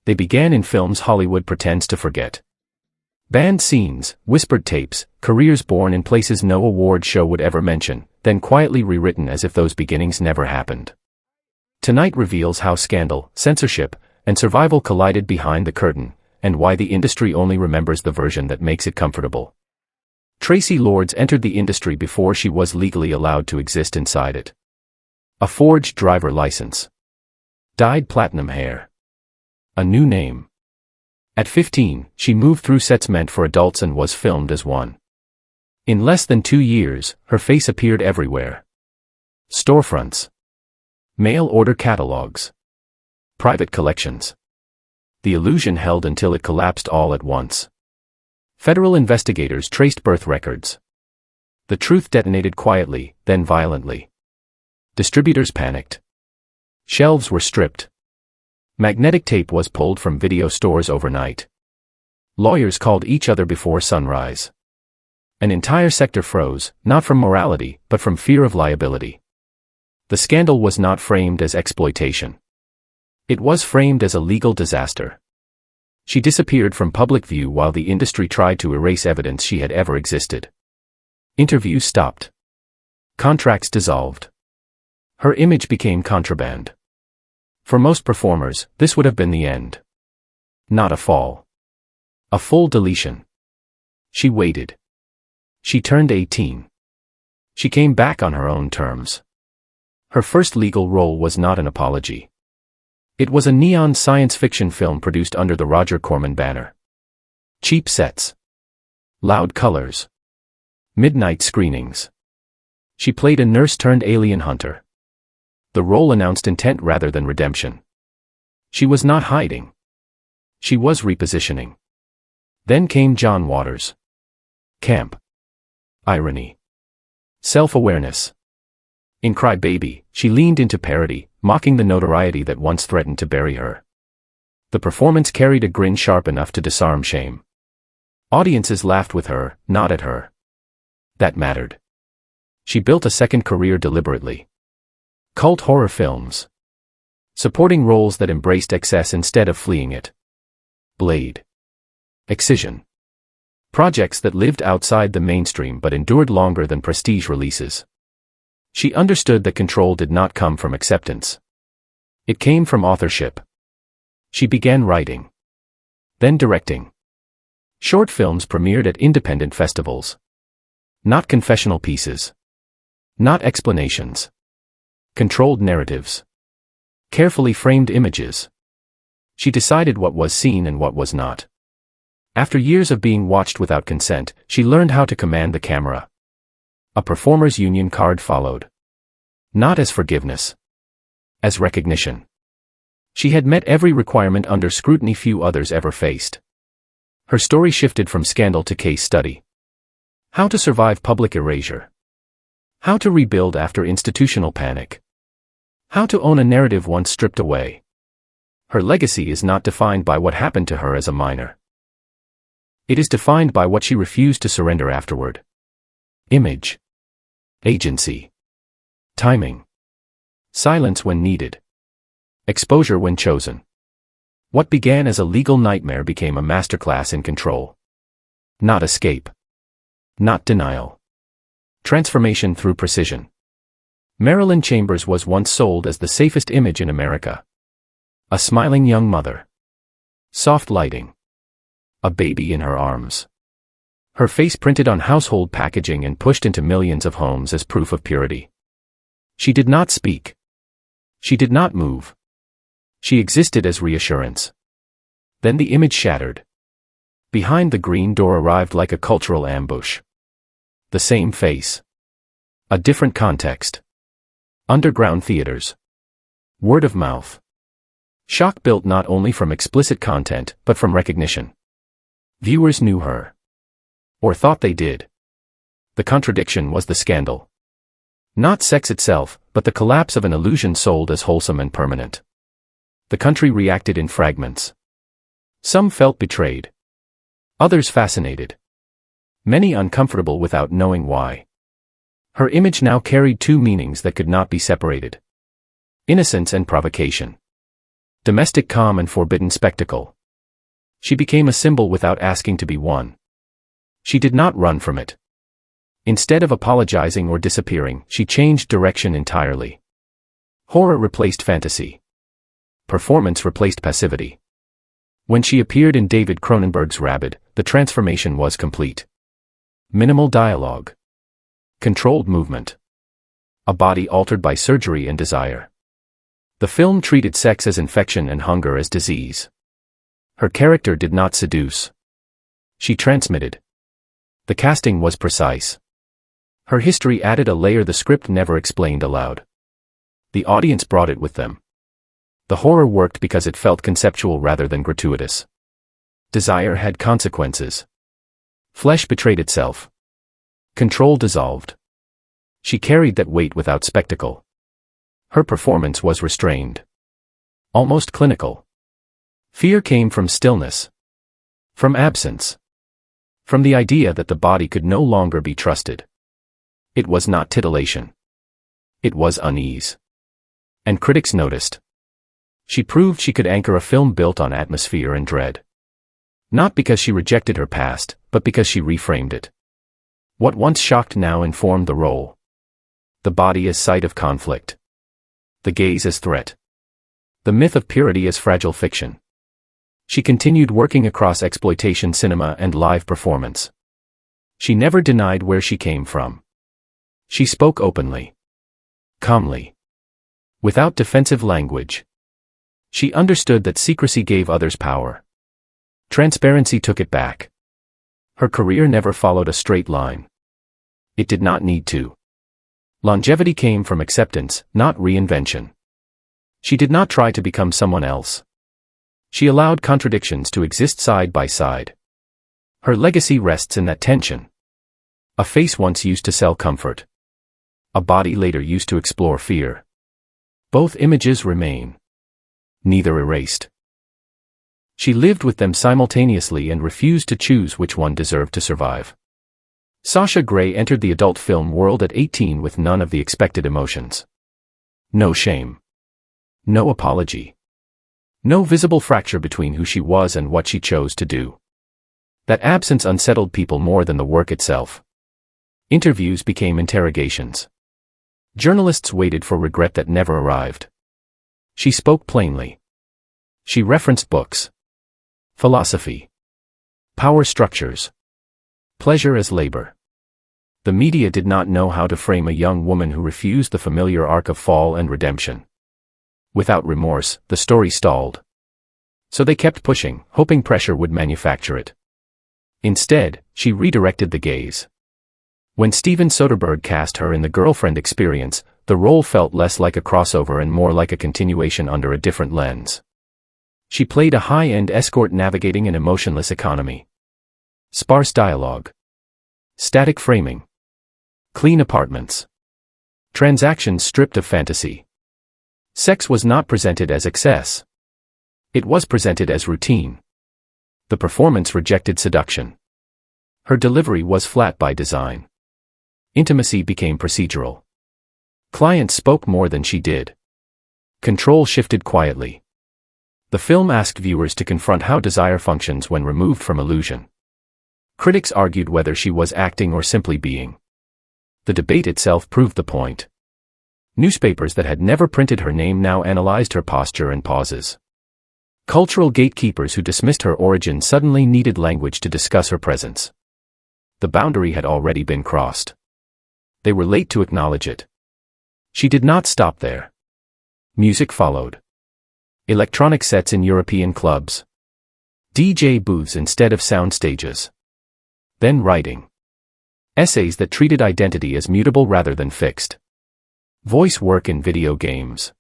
They began in films Hollywood pretends to forget. Banned scenes, whispered tapes, careers born in places no award show would ever mention, then quietly rewritten as if those beginnings never happened. Tonight reveals how scandal, censorship, and survival collided behind the curtain, and why the industry only remembers the version that makes it comfortable. Tracy Lords entered the industry before she was legally allowed to exist inside it. A forged driver license. Dyed platinum hair. A new name. At 15, she moved through sets meant for adults and was filmed as one. In less than 2 years, her face appeared everywhere. Storefronts. Mail-order catalogs. Private collections. The illusion held until it collapsed all at once. Federal investigators traced birth records. The truth detonated quietly, then violently. Distributors panicked. Shelves were stripped. Magnetic tape was pulled from video stores overnight. Lawyers called each other before sunrise. An entire sector froze, not from morality, but from fear of liability. The scandal was not framed as exploitation. It was framed as a legal disaster. She disappeared from public view while the industry tried to erase evidence she had ever existed. Interviews stopped. Contracts dissolved. Her image became contraband. For most performers, this would have been the end. Not a fall. A full deletion. She waited. She turned 18. She came back on her own terms. Her first legal role was not an apology. It was a neon science fiction film produced under the Roger Corman banner. Cheap sets. Loud colors. Midnight screenings. She played a nurse-turned-alien hunter. The role announced intent rather than redemption. She was not hiding. She was repositioning. Then came John Waters. Camp. Irony. Self-awareness. In Cry Baby, she leaned into parody, mocking the notoriety that once threatened to bury her. The performance carried a grin sharp enough to disarm shame. Audiences laughed with her, not at her. That mattered. She built a second career deliberately. Cult horror films. Supporting roles that embraced excess instead of fleeing it. Blade. Excision. Projects that lived outside the mainstream but endured longer than prestige releases. She understood that control did not come from acceptance. It came from authorship. She began writing. Then directing. Short films premiered at independent festivals. Not confessional pieces. Not explanations. Controlled narratives. Carefully framed images. She decided what was seen and what was not. After years of being watched without consent, she learned how to command the camera. A performers' union card followed. Not as forgiveness. As recognition. She had met every requirement under scrutiny few others ever faced. Her story shifted from scandal to case study. How to survive public erasure. How to rebuild after institutional panic. How to own a narrative once stripped away. Her legacy is not defined by what happened to her as a minor. It is defined by what she refused to surrender afterward. Image. Agency. Timing. Silence when needed. Exposure when chosen. What began as a legal nightmare became a masterclass in control. Not escape. Not denial. Transformation through precision. Marilyn Chambers was once sold as the safest image in America. A smiling young mother. Soft lighting. A baby in her arms. Her face printed on household packaging and pushed into millions of homes as proof of purity. She did not speak. She did not move. She existed as reassurance. Then the image shattered. Behind the green door arrived like a cultural ambush. The same face. A different context. Underground theaters. Word of mouth. Shock built not only from explicit content, but from recognition. Viewers knew her. Or thought they did. The contradiction was the scandal. Not sex itself, but the collapse of an illusion sold as wholesome and permanent. The country reacted in fragments. Some felt betrayed. Others fascinated. Many uncomfortable without knowing why. Her image now carried two meanings that could not be separated. Innocence and provocation. Domestic calm and forbidden spectacle. She became a symbol without asking to be one. She did not run from it. Instead of apologizing or disappearing, she changed direction entirely. Horror replaced fantasy. Performance replaced passivity. When she appeared in David Cronenberg's Rabid, the transformation was complete. Minimal dialogue. Controlled movement. A body altered by surgery and desire. The film treated sex as infection and hunger as disease. Her character did not seduce. She transmitted. The casting was precise. Her history added a layer the script never explained aloud. The audience brought it with them. The horror worked because it felt conceptual rather than gratuitous. Desire had consequences. Flesh betrayed itself. Control dissolved. She carried that weight without spectacle. Her performance was restrained. Almost clinical. Fear came from stillness. From absence. From the idea that the body could no longer be trusted. It was not titillation. It was unease. And critics noticed. She proved she could anchor a film built on atmosphere and dread. Not because she rejected her past, but because she reframed it. What once shocked now informed the role. The body as site of conflict. The gaze as threat. The myth of purity as fragile fiction. She continued working across exploitation cinema and live performance. She never denied where she came from. She spoke openly. Calmly. Without defensive language. She understood that secrecy gave others power. Transparency took it back. Her career never followed a straight line. It did not need to. Longevity came from acceptance, not reinvention. She did not try to become someone else. She allowed contradictions to exist side by side. Her legacy rests in that tension. A face once used to sell comfort. A body later used to explore fear. Both images remain. Neither erased. She lived with them simultaneously and refused to choose which one deserved to survive. Sasha Grey entered the adult film world at 18 with none of the expected emotions. No shame. No apology. No visible fracture between who she was and what she chose to do. That absence unsettled people more than the work itself. Interviews became interrogations. Journalists waited for regret that never arrived. She spoke plainly. She referenced books. Philosophy. Power structures. Pleasure as labor. The media did not know how to frame a young woman who refused the familiar arc of fall and redemption. Without remorse, the story stalled. So they kept pushing, hoping pressure would manufacture it. Instead, she redirected the gaze. When Steven Soderbergh cast her in The Girlfriend Experience, the role felt less like a crossover and more like a continuation under a different lens. She played a high-end escort navigating an emotionless economy. Sparse dialogue. Static framing. Clean apartments. Transactions stripped of fantasy. Sex was not presented as excess. It was presented as routine. The performance rejected seduction. Her delivery was flat by design. Intimacy became procedural. Clients spoke more than she did. Control shifted quietly. The film asked viewers to confront how desire functions when removed from illusion. Critics argued whether she was acting or simply being. The debate itself proved the point. Newspapers that had never printed her name now analyzed her posture and pauses. Cultural gatekeepers who dismissed her origin suddenly needed language to discuss her presence. The boundary had already been crossed. They were late to acknowledge it. She did not stop there. Music followed. Electronic sets in European clubs. DJ booths instead of sound stages. Then writing. Essays that treated identity as mutable rather than fixed. Voice work in video games.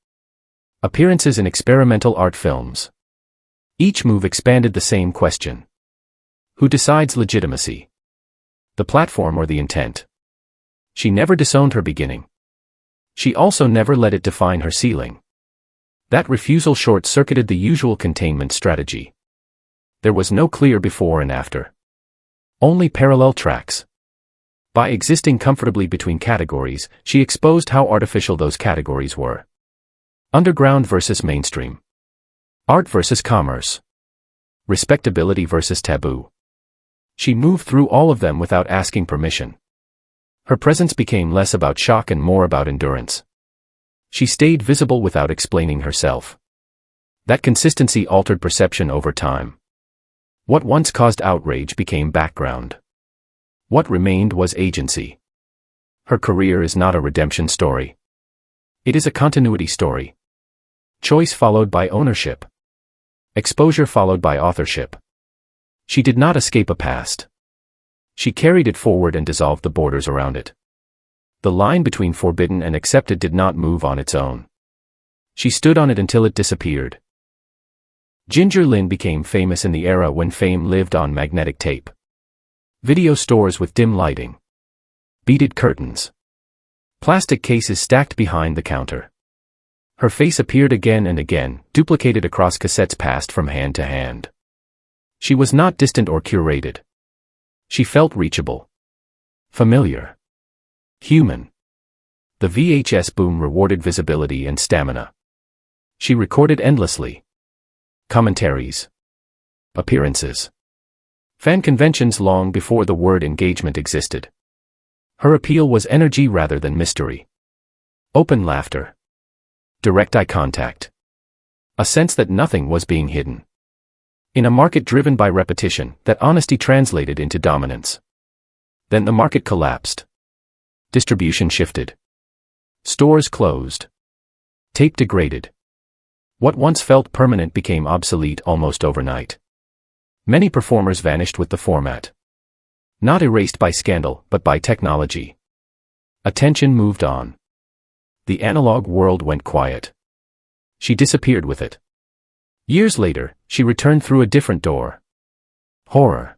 Appearances in experimental art films. Each move expanded the same question. Who decides legitimacy? The platform or the intent? She never disowned her beginning. She also never let it define her ceiling. That refusal short-circuited the usual containment strategy. There was no clear before and after. Only parallel tracks. By existing comfortably between categories, she exposed how artificial those categories were. Underground versus mainstream. Art versus commerce. Respectability versus taboo. She moved through all of them without asking permission. Her presence became less about shock and more about endurance. She stayed visible without explaining herself. That consistency altered perception over time. What once caused outrage became background. What remained was agency. Her career is not a redemption story. It is a continuity story. Choice followed by ownership. Exposure followed by authorship. She did not escape a past. She carried it forward and dissolved the borders around it. The line between forbidden and accepted did not move on its own. She stood on it until it disappeared. Ginger Lynn became famous in the era when fame lived on magnetic tape. Video stores with dim lighting. Beaded curtains. Plastic cases stacked behind the counter. Her face appeared again and again, duplicated across cassettes passed from hand to hand. She was not distant or curated. She felt reachable. Familiar. Human. The VHS boom rewarded visibility and stamina. She recorded endlessly. Commentaries. Appearances. Fan conventions long before the word engagement existed. Her appeal was energy rather than mystery. Open laughter. Direct eye contact. A sense that nothing was being hidden. In a market driven by repetition, that honesty translated into dominance. Then the market collapsed. Distribution shifted. Stores closed. Tape degraded. What once felt permanent became obsolete almost overnight. Many performers vanished with the format. Not erased by scandal, but by technology. Attention moved on. The analog world went quiet. She disappeared with it. Years later, she returned through a different door. Horror.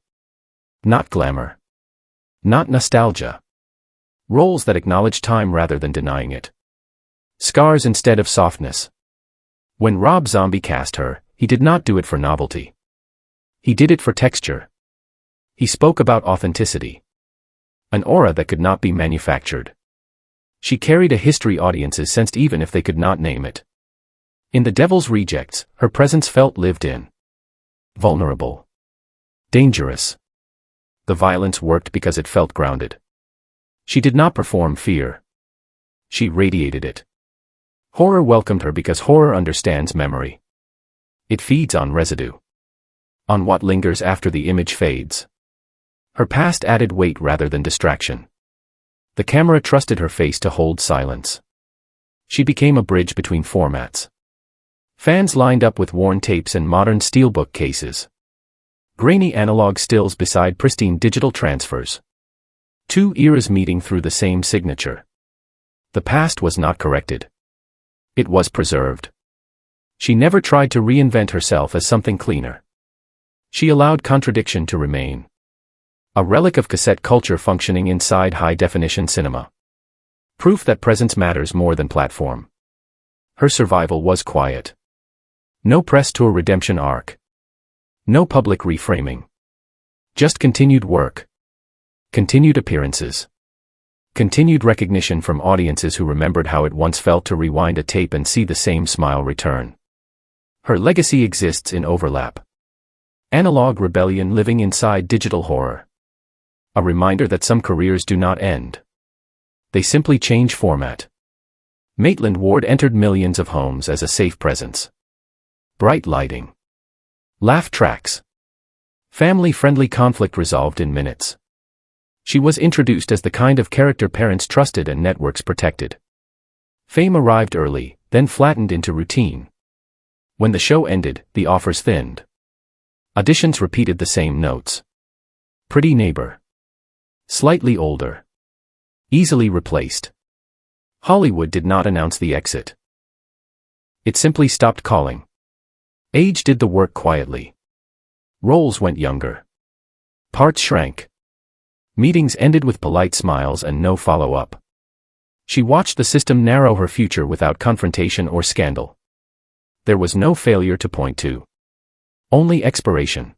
Not glamour. Not nostalgia. Roles that acknowledge time rather than denying it. Scars instead of softness. When Rob Zombie cast her, he did not do it for novelty. He did it for texture. He spoke about authenticity. An aura that could not be manufactured. She carried a history audiences sensed even if they could not name it. In The Devil's Rejects, her presence felt lived in. Vulnerable. Dangerous. The violence worked because it felt grounded. She did not perform fear. She radiated it. Horror welcomed her because horror understands memory. It feeds on residue. On what lingers after the image fades. Her past added weight rather than distraction. The camera trusted her face to hold silence. She became a bridge between formats. Fans lined up with worn tapes and modern steelbook cases. Grainy analog stills beside pristine digital transfers. Two eras meeting through the same signature. The past was not corrected. It was preserved. She never tried to reinvent herself as something cleaner. She allowed contradiction to remain. A relic of cassette culture functioning inside high-definition cinema. Proof that presence matters more than platform. Her survival was quiet. No press tour redemption arc. No public reframing. Just continued work. Continued appearances. Continued recognition from audiences who remembered how it once felt to rewind a tape and see the same smile return. Her legacy exists in overlap. Analog rebellion living inside digital horror. A reminder that some careers do not end. They simply change format. Maitland Ward entered millions of homes as a safe presence. Bright lighting. Laugh tracks. Family-friendly conflict resolved in minutes. She was introduced as the kind of character parents trusted and networks protected. Fame arrived early, then flattened into routine. When the show ended, the offers thinned. Auditions repeated the same notes. Pretty neighbor. Slightly older. Easily replaced. Hollywood did not announce the exit. It simply stopped calling. Age did the work quietly. Roles went younger. Parts shrank. Meetings ended with polite smiles and no follow-up. She watched the system narrow her future without confrontation or scandal. There was no failure to point to. Only expiration.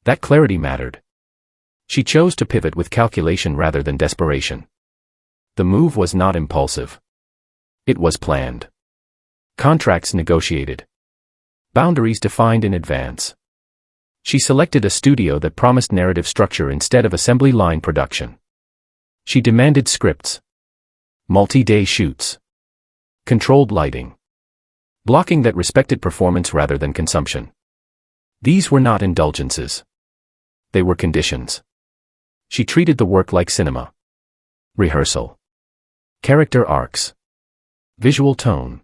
That clarity mattered. She chose to pivot with calculation rather than desperation. The move was not impulsive. It was planned. Contracts negotiated. Boundaries defined in advance. She selected a studio that promised narrative structure instead of assembly line production. She demanded scripts, multi-day shoots, controlled lighting, blocking that respected performance rather than consumption. These were not indulgences. They were conditions. She treated the work like cinema. Rehearsal. Character arcs. Visual tone.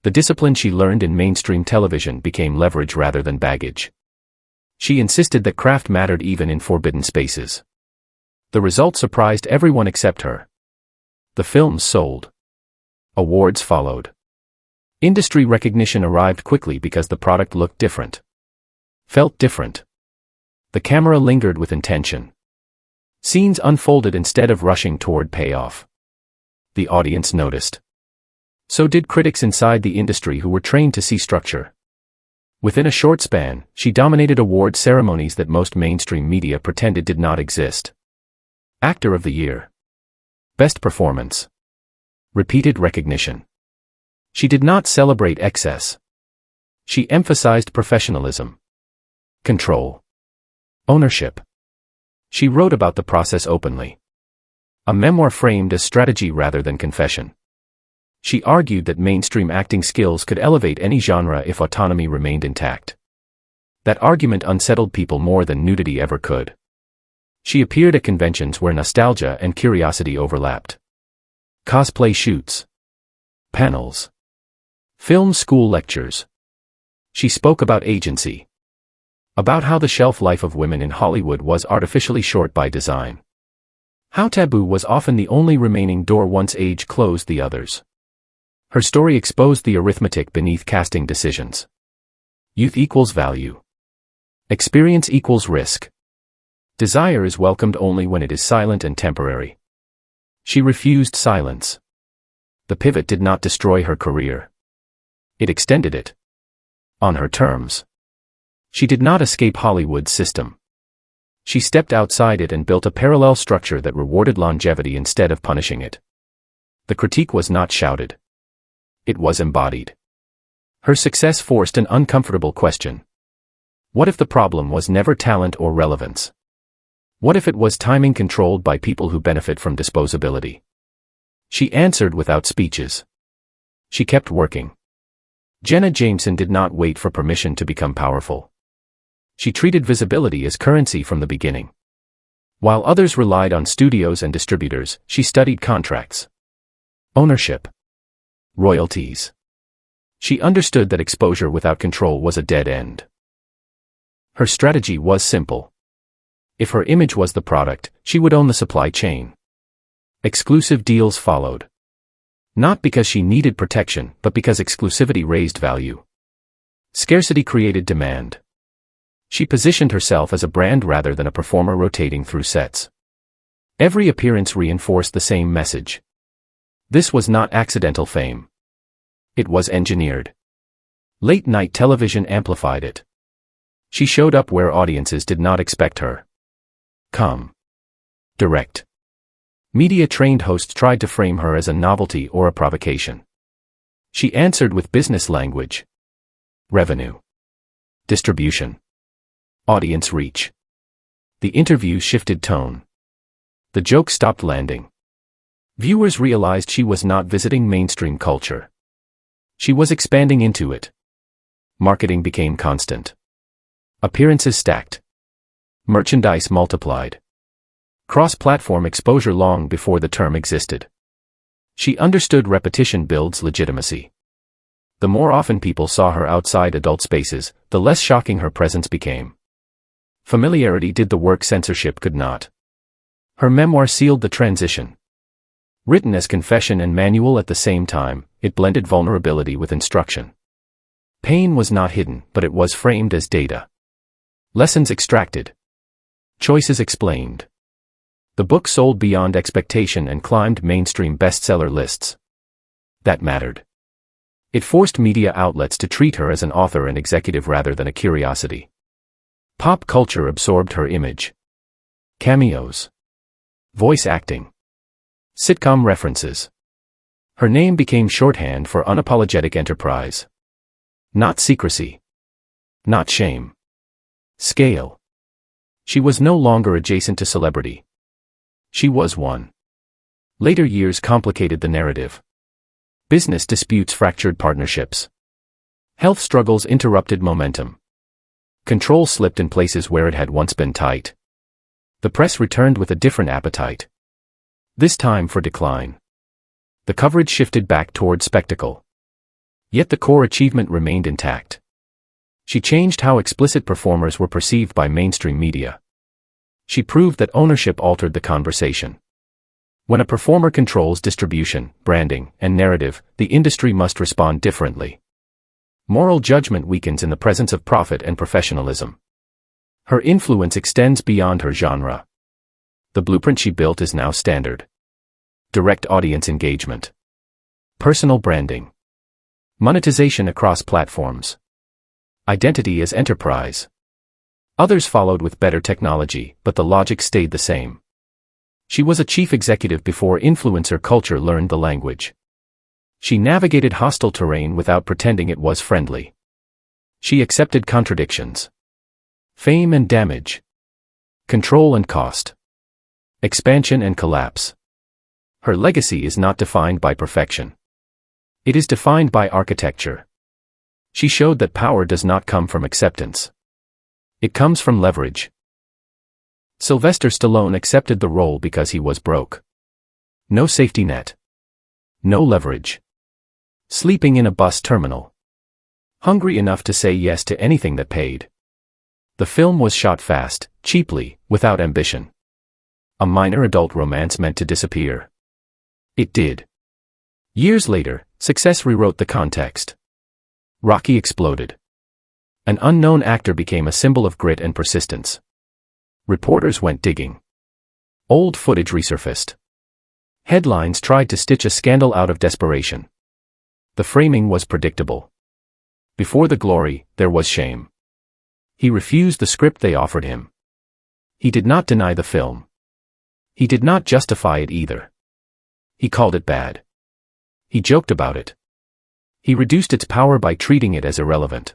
The discipline she learned in mainstream television became leverage rather than baggage. She insisted that craft mattered even in forbidden spaces. The result surprised everyone except her. The films sold. Awards followed. Industry recognition arrived quickly because the product looked different. Felt different. The camera lingered with intention. Scenes unfolded instead of rushing toward payoff. The audience noticed. So did critics inside the industry who were trained to see structure. Within a short span, she dominated award ceremonies that most mainstream media pretended did not exist. Actor of the Year. Best Performance. Repeated recognition. She did not celebrate excess. She emphasized professionalism. Control. Ownership. She wrote about the process openly. A memoir framed as strategy rather than confession. She argued that mainstream acting skills could elevate any genre if autonomy remained intact. That argument unsettled people more than nudity ever could. She appeared at conventions where nostalgia and curiosity overlapped. Cosplay shoots. Panels. Film school lectures. She spoke about agency. About how the shelf life of women in Hollywood was artificially short by design. How taboo was often the only remaining door once age closed the others. Her story exposed the arithmetic beneath casting decisions. Youth equals value. Experience equals risk. Desire is welcomed only when it is silent and temporary. She refused silence. The pivot did not destroy her career. It extended it. On her terms. She did not escape Hollywood's system. She stepped outside it and built a parallel structure that rewarded longevity instead of punishing it. The critique was not shouted. It was embodied. Her success forced an uncomfortable question. What if the problem was never talent or relevance? What if it was timing controlled by people who benefit from disposability? She answered without speeches. She kept working. Jenna Jameson did not wait for permission to become powerful. She treated visibility as currency from the beginning. While others relied on studios and distributors, she studied contracts. Ownership. Royalties. She understood that exposure without control was a dead end. Her strategy was simple. If her image was the product, she would own the supply chain. Exclusive deals followed. Not because she needed protection, but because exclusivity raised value. Scarcity created demand. She positioned herself as a brand rather than a performer rotating through sets. Every appearance reinforced the same message. This was not accidental fame. It was engineered. Late-night television amplified it. She showed up where audiences did not expect her. Calm. Direct. Media-trained hosts tried to frame her as a novelty or a provocation. She answered with business language. Revenue. Distribution. Audience reach. The interview shifted tone. The joke stopped landing. Viewers realized she was not visiting mainstream culture. She was expanding into it. Marketing became constant. Appearances stacked. Merchandise multiplied. Cross-platform exposure long before the term existed. She understood repetition builds legitimacy. The more often people saw her outside adult spaces, the less shocking her presence became. Familiarity did the work censorship could not. Her memoir sealed the transition. Written as confession and manual at the same time, it blended vulnerability with instruction. Pain was not hidden, but it was framed as data. Lessons extracted. Choices explained. The book sold beyond expectation and climbed mainstream bestseller lists. That mattered. It forced media outlets to treat her as an author and executive rather than a curiosity. Pop culture absorbed her image. Cameos. Voice acting. Sitcom references. Her name became shorthand for unapologetic enterprise. Not secrecy. Not shame. Scale. She was no longer adjacent to celebrity. She was one. Later years complicated the narrative. Business disputes fractured partnerships. Health struggles interrupted momentum. Control slipped in places where it had once been tight. The press returned with a different appetite. This time for decline. The coverage shifted back toward spectacle. Yet the core achievement remained intact. She changed how explicit performers were perceived by mainstream media. She proved that ownership altered the conversation. When a performer controls distribution, branding, and narrative, the industry must respond differently. Moral judgment weakens in the presence of profit and professionalism. Her influence extends beyond her genre. The blueprint she built is now standard. Direct audience engagement. Personal branding. Monetization across platforms. Identity as enterprise. Others followed with better technology, but the logic stayed the same. She was a chief executive before influencer culture learned the language. She navigated hostile terrain without pretending it was friendly. She accepted contradictions. Fame and damage. Control and cost. Expansion and collapse. Her legacy is not defined by perfection. It is defined by architecture. She showed that power does not come from acceptance. It comes from leverage. Sylvester Stallone accepted the role because he was broke. No safety net. No leverage. Sleeping in a bus terminal. Hungry enough to say yes to anything that paid. The film was shot fast, cheaply, without ambition. A minor adult romance meant to disappear. It did. Years later, success rewrote the context. Rocky exploded. An unknown actor became a symbol of grit and persistence. Reporters went digging. Old footage resurfaced. Headlines tried to stitch a scandal out of desperation. The framing was predictable. Before the glory, there was shame. He refused the script they offered him. He did not deny the film. He did not justify it either. He called it bad. He joked about it. He reduced its power by treating it as irrelevant.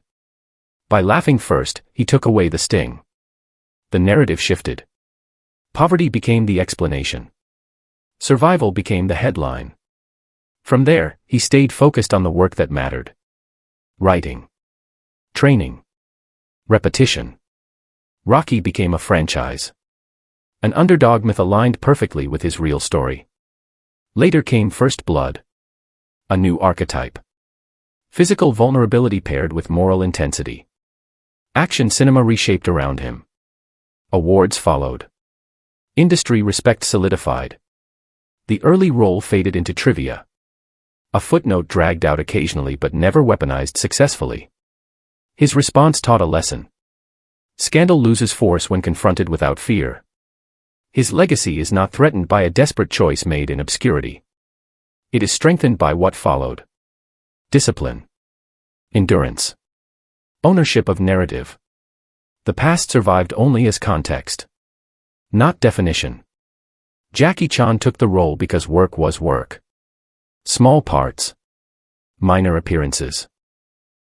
By laughing first, he took away the sting. The narrative shifted. Poverty became the explanation. Survival became the headline. From there, he stayed focused on the work that mattered. Writing. Training. Repetition. Rocky became a franchise. An underdog myth aligned perfectly with his real story. Later came First Blood. A new archetype. Physical vulnerability paired with moral intensity. Action cinema reshaped around him. Awards followed. Industry respect solidified. The early role faded into trivia. A footnote dragged out occasionally but never weaponized successfully. His response taught a lesson. Scandal loses force when confronted without fear. His legacy is not threatened by a desperate choice made in obscurity. It is strengthened by what followed. Discipline. Endurance. Ownership of narrative. The past survived only as context. Not definition. Jackie Chan took the role because work was work. Small parts. Minor appearances.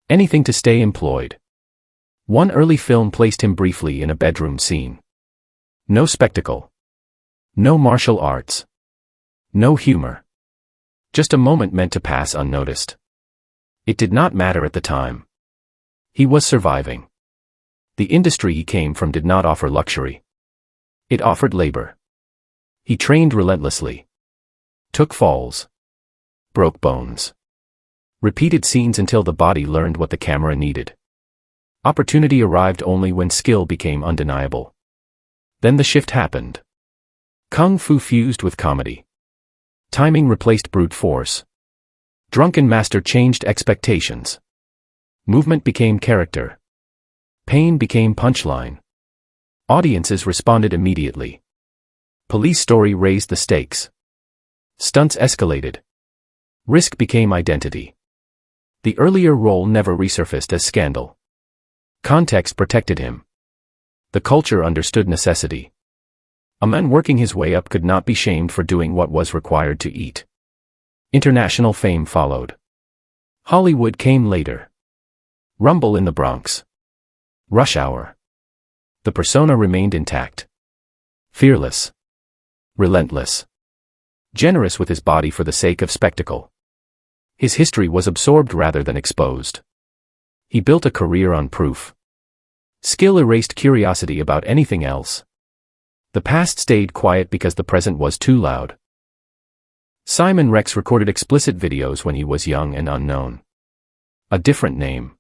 Anything to stay employed. One early film placed him briefly in a bedroom scene. No spectacle. No martial arts. No humor. Just a moment meant to pass unnoticed. It did not matter at the time. He was surviving. The industry he came from did not offer luxury. It offered labor. He trained relentlessly. Took falls. Broke bones. Repeated scenes until the body learned what the camera needed. Opportunity arrived only when skill became undeniable. Then the shift happened. Kung Fu fused with comedy. Timing replaced brute force. Drunken master changed expectations. Movement became character. Pain became punchline. Audiences responded immediately. Police story raised the stakes. Stunts escalated. Risk became identity. The earlier role never resurfaced as scandal. Context protected him. The culture understood necessity. A man working his way up could not be shamed for doing what was required to eat. International fame followed. Hollywood came later. Rumble in the Bronx. Rush Hour. The persona remained intact. Fearless. Relentless. Generous with his body for the sake of spectacle. His history was absorbed rather than exposed. He built a career on proof. Skill erased curiosity about anything else. The past stayed quiet because the present was too loud. Simon Rex recorded explicit videos when he was young and unknown. A different name.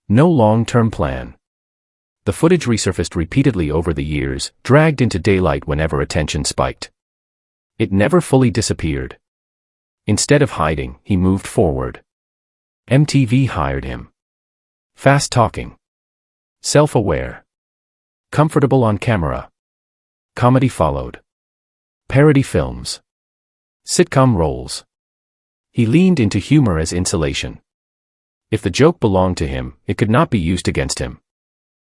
No long-term plan. The footage resurfaced repeatedly over the years, dragged into daylight whenever attention spiked. It never fully disappeared. Instead of hiding, he moved forward. MTV hired him. Fast-talking. Self-aware. Comfortable on camera. Comedy followed. Parody films. Sitcom roles. He leaned into humor as insulation. If the joke belonged to him, it could not be used against him.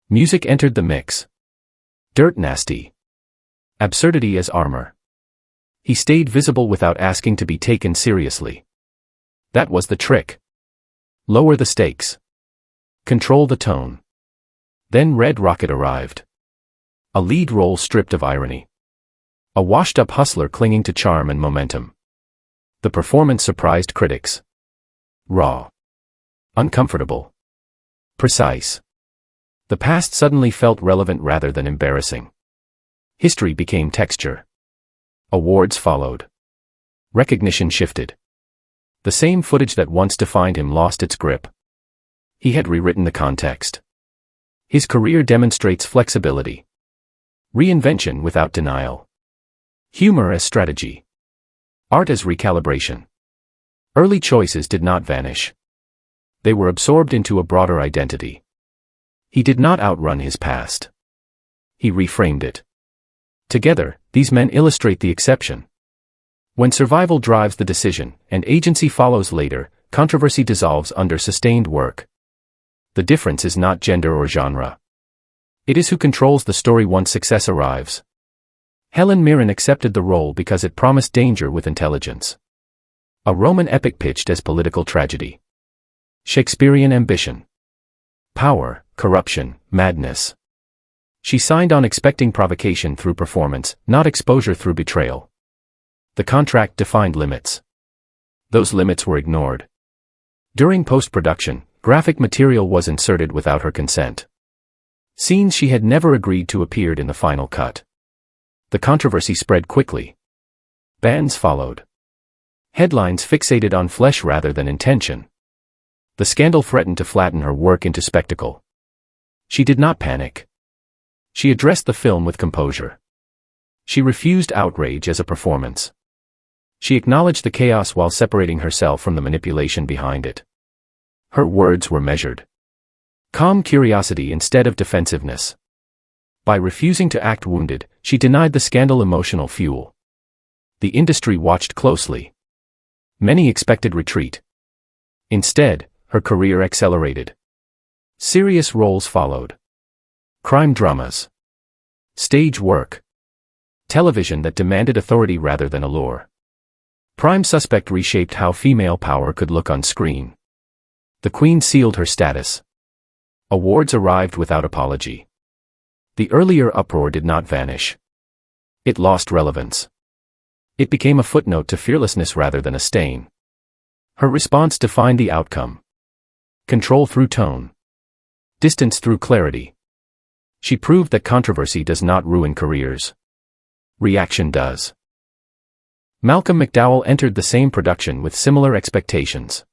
Music entered the mix. Dirt nasty. Absurdity as armor. He stayed visible without asking to be taken seriously. That was the trick. Lower the stakes. Control the tone. Then Red Rocket arrived. A lead role stripped of irony. A washed-up hustler clinging to charm and momentum. The performance surprised critics. Raw. Uncomfortable. Precise. The past suddenly felt relevant rather than embarrassing. History became texture. Awards followed. Recognition shifted. The same footage that once defined him lost its grip. He had rewritten the context. His career demonstrates flexibility. Reinvention without denial. Humor as strategy. Art as recalibration. Early choices did not vanish. They were absorbed into a broader identity. He did not outrun his past. He reframed it. Together, these men illustrate the exception. When survival drives the decision, and agency follows later, controversy dissolves under sustained work. The difference is not gender or genre. It is who controls the story once success arrives. Helen Mirren accepted the role because it promised danger with intelligence. A Roman epic pitched as political tragedy. Shakespearean ambition. Power, corruption, madness. She signed on expecting provocation through performance, not exposure through betrayal. The contract defined limits. Those limits were ignored. During post-production, graphic material was inserted without her consent. Scenes she had never agreed to appeared in the final cut. The controversy spread quickly. Bans followed. Headlines fixated on flesh rather than intention. The scandal threatened to flatten her work into spectacle. She did not panic. She addressed the film with composure. She refused outrage as a performance. She acknowledged the chaos while separating herself from the manipulation behind it. Her words were measured. Calm curiosity instead of defensiveness. By refusing to act wounded, she denied the scandal emotional fuel. The industry watched closely. Many expected retreat. Instead, her career accelerated. Serious roles followed. Crime dramas. Stage work. Television that demanded authority rather than allure. Prime Suspect reshaped how female power could look on screen. The Queen sealed her status. Awards arrived without apology. The earlier uproar did not vanish. It lost relevance. It became a footnote to fearlessness rather than a stain. Her response defined the outcome. Control through tone. Distance through clarity. She proved that controversy does not ruin careers. Reaction does. Malcolm McDowell entered the same production with similar expectations.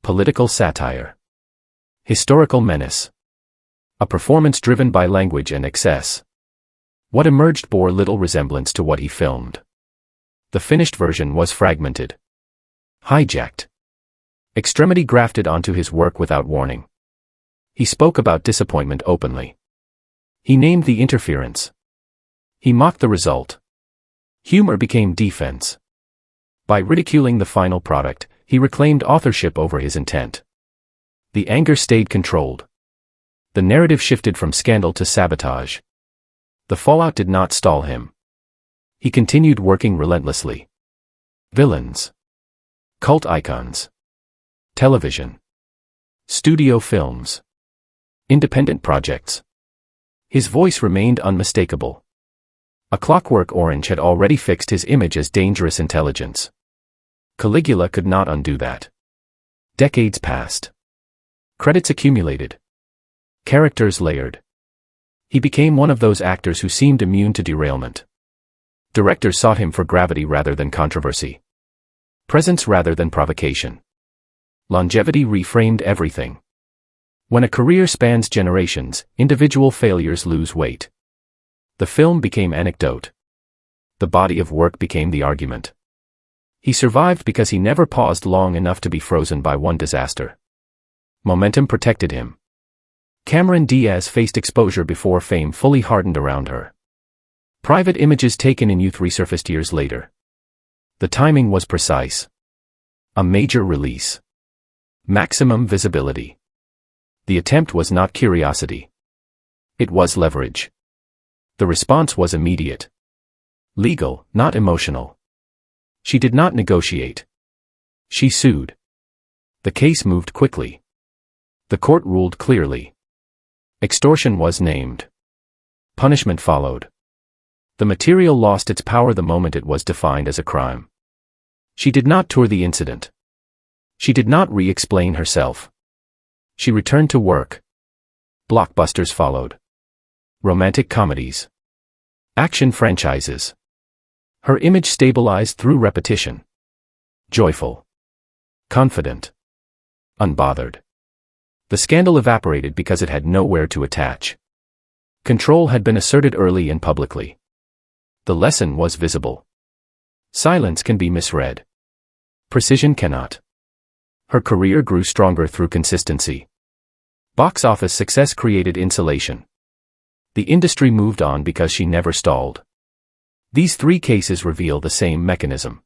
Political satire. Historical menace. A performance driven by language and excess. What emerged bore little resemblance to what he filmed. The finished version was fragmented. Hijacked. Extremity grafted onto his work without warning. He spoke about disappointment openly. He named the interference. He mocked the result. Humor became defense. By ridiculing the final product, he reclaimed authorship over his intent. The anger stayed controlled. The narrative shifted from scandal to sabotage. The fallout did not stall him. He continued working relentlessly. Villains. Cult icons. Television. Studio films. Independent projects. His voice remained unmistakable. A Clockwork Orange had already fixed his image as dangerous intelligence. Caligula could not undo that. Decades passed. Credits accumulated. Characters layered. He became one of those actors who seemed immune to derailment. Directors sought him for gravity rather than controversy. Presence rather than provocation. Longevity reframed everything. When a career spans generations, individual failures lose weight. The film became anecdote. The body of work became the argument. He survived because he never paused long enough to be frozen by one disaster. Momentum protected him. Cameron Diaz faced exposure before fame fully hardened around her. Private images taken in youth resurfaced years later. The timing was precise. A major release. Maximum visibility. The attempt was not curiosity. It was leverage. The response was immediate. Legal, not emotional. She did not negotiate. She sued. The case moved quickly. The court ruled clearly. Extortion was named. Punishment followed. The material lost its power the moment it was defined as a crime. She did not tour the incident. She did not re-explain herself. She returned to work. Blockbusters followed. Romantic comedies. Action franchises. Her image stabilized through repetition. Joyful. Confident. Unbothered. The scandal evaporated because it had nowhere to attach. Control had been asserted early and publicly. The lesson was visible. Silence can be misread. Precision cannot. Her career grew stronger through consistency. Box office success created insulation. The industry moved on because she never stalled. These three cases reveal the same mechanism.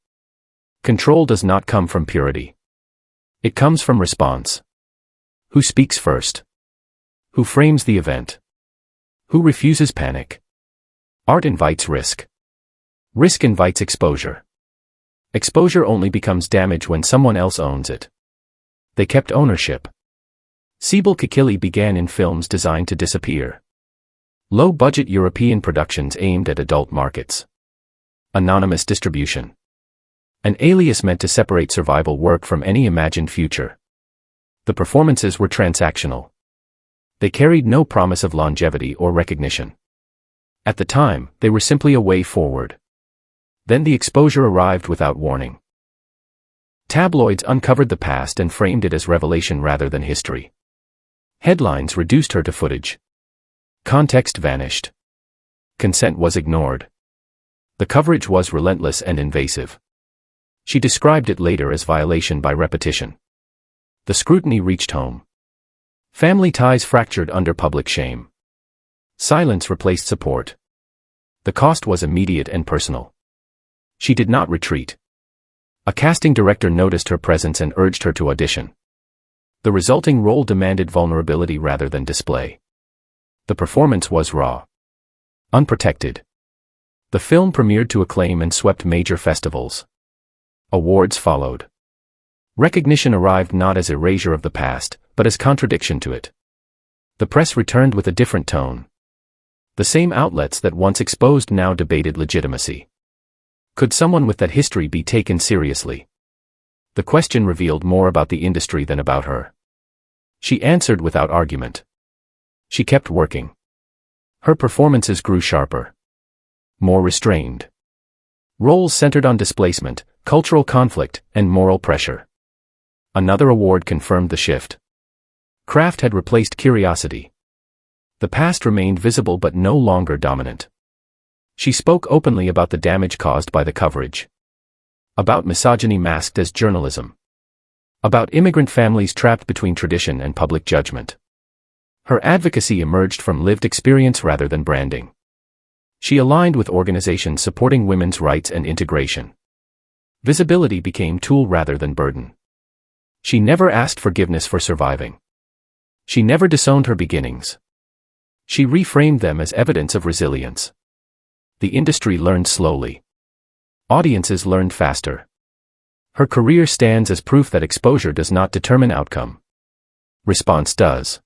Control does not come from purity. It comes from response. Who speaks first? Who frames the event? Who refuses panic? Art invites risk. Risk invites exposure. Exposure only becomes damage when someone else owns it. They kept ownership. Sibyl Kikili began in films designed to disappear. Low-budget European productions aimed at adult markets. Anonymous distribution. An alias meant to separate survival work from any imagined future. The performances were transactional. They carried no promise of longevity or recognition. At the time, they were simply a way forward. Then the exposure arrived without warning. Tabloids uncovered the past and framed it as revelation rather than history. Headlines reduced her to footage. Context vanished. Consent was ignored. The coverage was relentless and invasive. She described it later as violation by repetition. The scrutiny reached home. Family ties fractured under public shame. Silence replaced support. The cost was immediate and personal. She did not retreat. A casting director noticed her presence and urged her to audition. The resulting role demanded vulnerability rather than display. The performance was raw. Unprotected. The film premiered to acclaim and swept major festivals. Awards followed. Recognition arrived not as erasure of the past, but as contradiction to it. The press returned with a different tone. The same outlets that once exposed now debated legitimacy. Could someone with that history be taken seriously? The question revealed more about the industry than about her. She answered without argument. She kept working. Her performances grew sharper. More restrained. Roles centered on displacement, cultural conflict, and moral pressure. Another award confirmed the shift. Craft had replaced curiosity. The past remained visible but no longer dominant. She spoke openly about the damage caused by the coverage. About misogyny masked as journalism. About immigrant families trapped between tradition and public judgment. Her advocacy emerged from lived experience rather than branding. She aligned with organizations supporting women's rights and integration. Visibility became tool rather than burden. She never asked forgiveness for surviving. She never disowned her beginnings. She reframed them as evidence of resilience. The industry learned slowly. Audiences learned faster. Her career stands as proof that exposure does not determine outcome. Response does.